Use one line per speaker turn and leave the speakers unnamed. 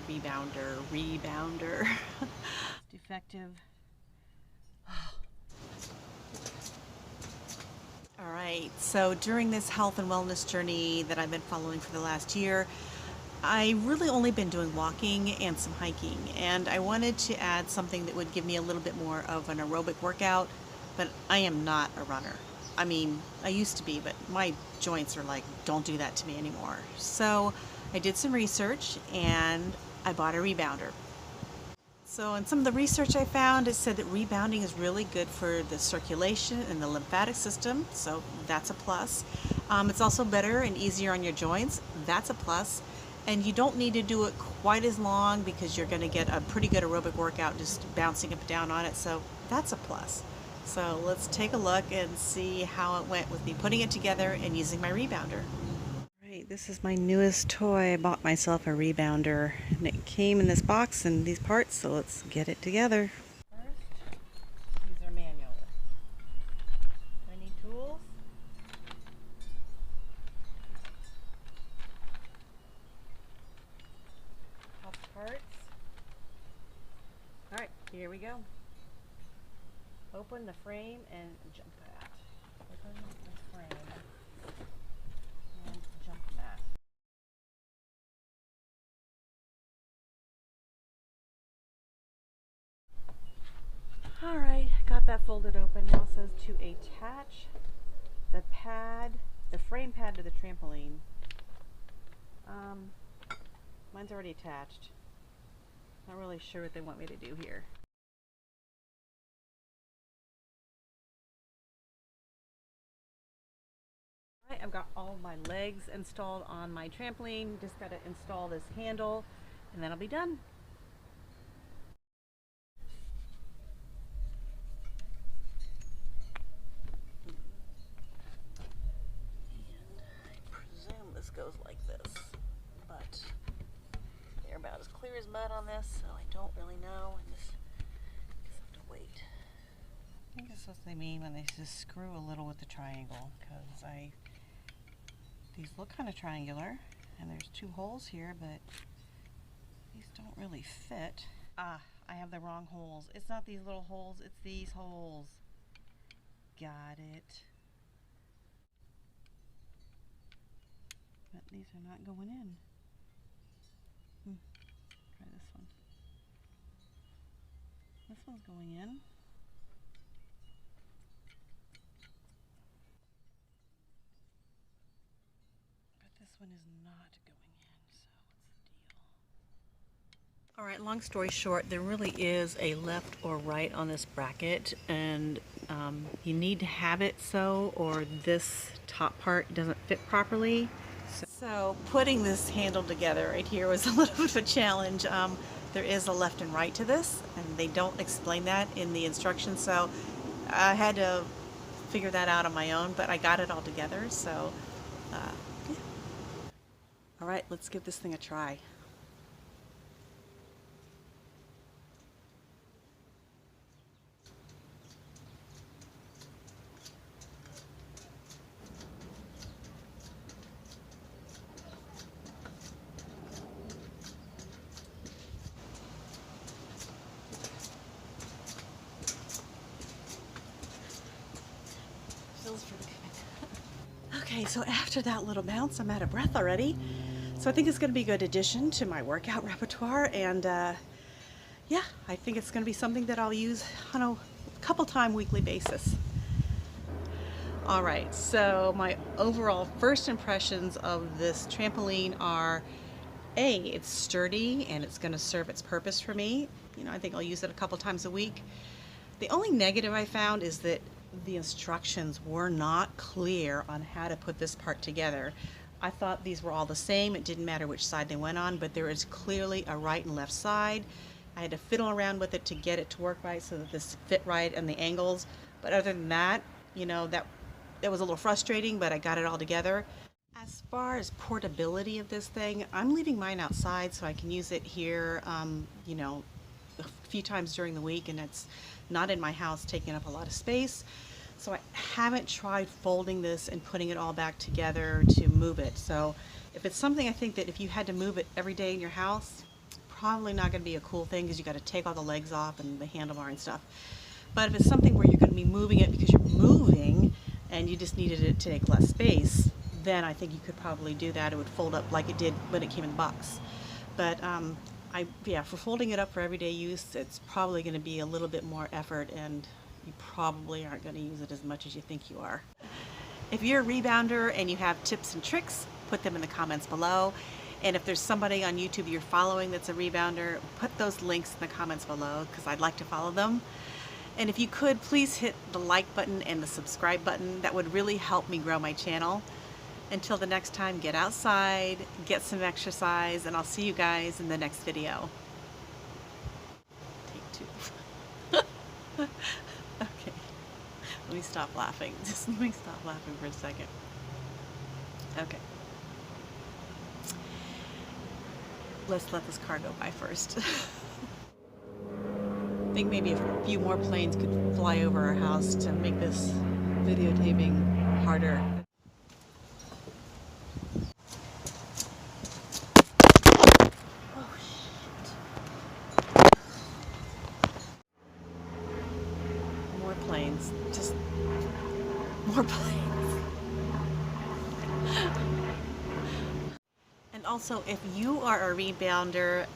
rebounder. Defective. All right, so during this health and wellness journey that I've been following for the last year, I really only been doing walking and some hiking, and I wanted to add something that would give me a little bit more of an aerobic workout, but I am not a runner. I mean, I used to be, but my joints are like, don't do that to me anymore. So I did some research and I bought a rebounder. So in some of the research I found, it said that rebounding is really good for the circulation and the lymphatic system, so that's a plus. It's also better and easier on your joints, that's a plus. And you don't need to do it quite as long because you're going to get a pretty good aerobic workout just bouncing up and down on it, so that's a plus. So let's take a look and see how it went with me putting it together and using my rebounder. Right, this is my newest toy. I bought myself a rebounder and it came in this box and these parts, so let's get it together. First, user manual. Do I need tools? Parts. Alright, here we go. Open the frame and jump that. Open the frame and jump that. Alright, got that folded open. Now it says to attach the pad, the frame pad to the trampoline. Mine's already attached. Not really sure what they want me to do here. Alright, I've got all of my legs installed on my trampoline. Just got to install this handle and then I'll be done. And I presume this goes like this, but they're about as clear as mud on this, so I don't really know. I just have to wait. I think that's what they mean when they just screw a little with the triangle, because these look kind of triangular, and there's two holes here, but these don't really fit. Ah, I have the wrong holes. It's not these little holes, it's these holes. Got it. But these are not going in. Try this one. This one's going in. But this one is not going in, so what's the deal? Alright, long story short, there really is a left or right on this bracket, and you need to have it so, or this top part doesn't fit properly. So putting this handle together right here was a little bit of a challenge. There is a left and right to this, and they don't explain that in the instructions, so I had to figure that out on my own, but I got it all together, so yeah. Alright, let's give this thing a try. Okay, so after that little bounce, I'm out of breath already. So I think it's going to be a good addition to my workout repertoire, and yeah, I think it's going to be something that I'll use on a couple time weekly basis. All right, so my overall first impressions of this trampoline are, A, it's sturdy and it's going to serve its purpose for me. You know, I think I'll use it a couple times a week. The only negative I found is that the instructions were not clear on how to put this part together. I thought these were all the same. It didn't matter which side they went on, but there is clearly a right and left side. I had to fiddle around with it to get it to work right so that this fit right and the angles. But other than that, you know, that was a little frustrating, but I got it all together. As far as portability of this thing, I'm leaving mine outside so I can use it here, you know, a few times during the week, and it's not in my house taking up a lot of space. So I haven't tried folding this and putting it all back together to move it. So if it's something I think that if you had to move it every day in your house, probably not going to be a cool thing because you got to take all the legs off and the handlebar and stuff. But if it's something where you're going to be moving it because you're moving and you just needed it to take less space, then I think you could probably do that. It would fold up like it did when it came in the box. But yeah, for folding it up for everyday use, it's probably going to be a little bit more effort, and you probably aren't going to use it as much as you think you are. If you're a rebounder and you have tips and tricks, put them in the comments below. And if there's somebody on YouTube you're following that's a rebounder, put those links in the comments below because I'd like to follow them. And if you could, please hit the like button and the subscribe button. That would really help me grow my channel. Until the next time, get outside, get some exercise, and I'll see you guys in the next video. Take 2. Okay. Let me stop laughing. Just let me stop laughing for a second. Okay. Let's let this car go by first. I think maybe a few more planes could fly over our house to make this videotaping harder. Oh, shit. More planes. Just more planes. And also, if you are a rebounder,